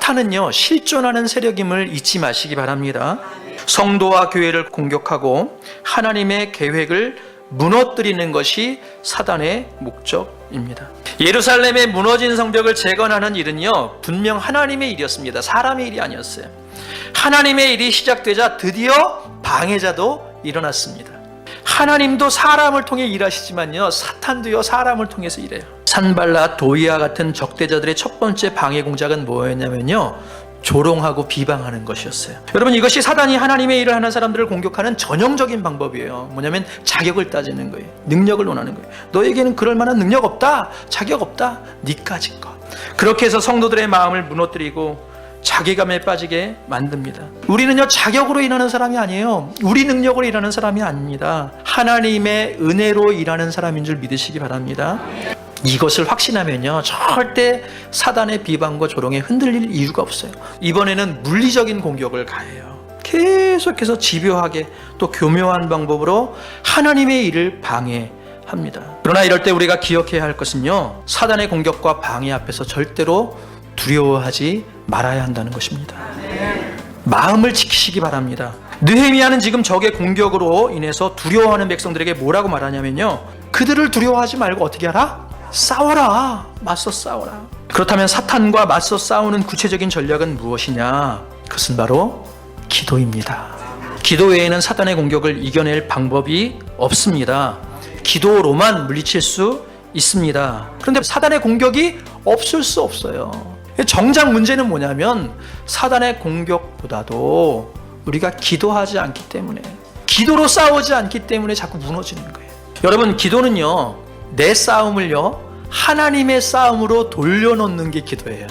사탄은요, 실존하는 세력임을 잊지 마시기 바랍니다. 성도와 교회를 공격하고 하나님의 계획을 무너뜨리는 것이 사단의 목적입니다. 예루살렘의 무너진 성벽을 재건하는 일은요, 분명 하나님의 일이었습니다. 사람의 일이 아니었어요. 하나님의 일이 시작되자 드디어 방해자도 일어났습니다. 하나님도 사람을 통해 일하시지만요, 사탄도요, 사람을 통해서 일해요. 산발랏, 도이아 같은 적대자들의 첫 번째 방해 공작은 뭐였냐면요, 조롱하고 비방하는 것이었어요. 여러분, 이것이 사단이 하나님의 일을 하는 사람들을 공격하는 전형적인 방법이에요. 뭐냐면 자격을 따지는 거예요. 능력을 원하는 거예요. 너에게는 그럴 만한 능력 없다, 자격 없다, 니까짓 것. 그렇게 해서 성도들의 마음을 무너뜨리고 자괴감에 빠지게 만듭니다. 우리는요, 자격으로 일하는 사람이 아니에요. 우리 능력으로 일하는 사람이 아닙니다. 하나님의 은혜로 일하는 사람인 줄 믿으시기 바랍니다. 이것을 확신하면요, 절대 사단의 비방과 조롱에 흔들릴 이유가 없어요. 이번에는 물리적인 공격을 가해요. 계속해서 집요하게 또 교묘한 방법으로 하나님의 일을 방해합니다. 그러나 이럴 때 우리가 기억해야 할 것은요, 사단의 공격과 방해 앞에서 절대로 두려워하지 말아야 한다는 것입니다. 마음을 지키시기 바랍니다. 느헤미야는 지금 적의 공격으로 인해서 두려워하는 백성들에게 뭐라고 말하냐면요, 그들을 두려워하지 말고 어떻게 하라? 싸워라. 맞서 싸워라. 그렇다면 사탄과 맞서 싸우는 구체적인 전략은 무엇이냐? 그것은 바로 기도입니다. 기도 외에는 사탄의 공격을 이겨낼 방법이 없습니다. 기도로만 물리칠 수 있습니다. 그런데 사탄의 공격이 없을 수 없어요. 정작 문제는 뭐냐면 사탄의 공격보다도 우리가 기도하지 않기 때문에, 기도로 싸우지 않기 때문에 자꾸 무너지는 거예요. 여러분, 기도는요, 내 싸움을요, 하나님의 싸움으로 돌려놓는 게 기도예요.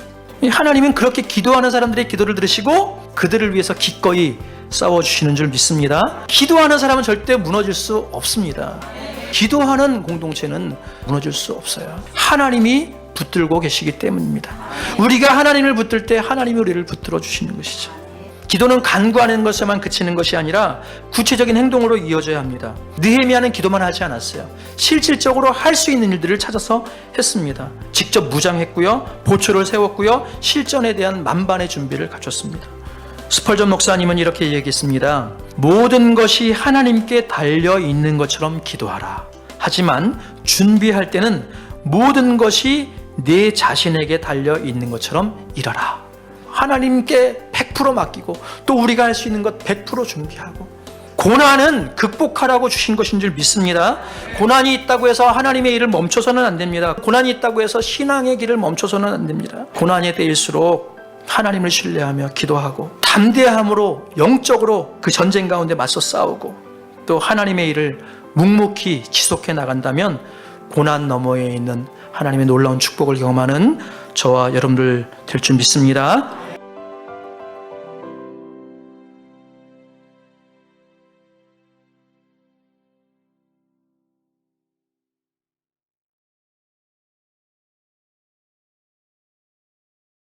하나님은 그렇게 기도하는 사람들의 기도를 들으시고 그들을 위해서 기꺼이 싸워주시는 줄 믿습니다. 기도하는 사람은 절대 무너질 수 없습니다. 기도하는 공동체는 무너질 수 없어요. 하나님이 붙들고 계시기 때문입니다. 우리가 하나님을 붙들 때 하나님이 우리를 붙들어 주시는 것이죠. 기도는 간구하는 것에만 그치는 것이 아니라 구체적인 행동으로 이어져야 합니다. 느헤미야는 기도만 하지 않았어요. 실질적으로 할 수 있는 일들을 찾아서 했습니다. 직접 무장했고요, 보초를 세웠고요, 실전에 대한 만반의 준비를 갖췄습니다. 스펄전 목사님은 이렇게 얘기했습니다. 모든 것이 하나님께 달려 있는 것처럼 기도하라. 하지만 준비할 때는 모든 것이 내 자신에게 달려 있는 것처럼 일하라. 하나님께 100% 맡기고 또 우리가 할 수 있는 것 100% 준비하고, 고난은 극복하라고 주신 것인 줄 믿습니다. 고난이 있다고 해서 하나님의 일을 멈춰서는 안 됩니다. 고난이 있다고 해서 신앙의 길을 멈춰서는 안 됩니다. 고난이 때일수록 하나님을 신뢰하며 기도하고 담대함으로 영적으로 그 전쟁 가운데 맞서 싸우고 또 하나님의 일을 묵묵히 지속해 나간다면 고난 너머에 있는 하나님의 놀라운 축복을 경험하는 저와 여러분들 될 줄 믿습니다.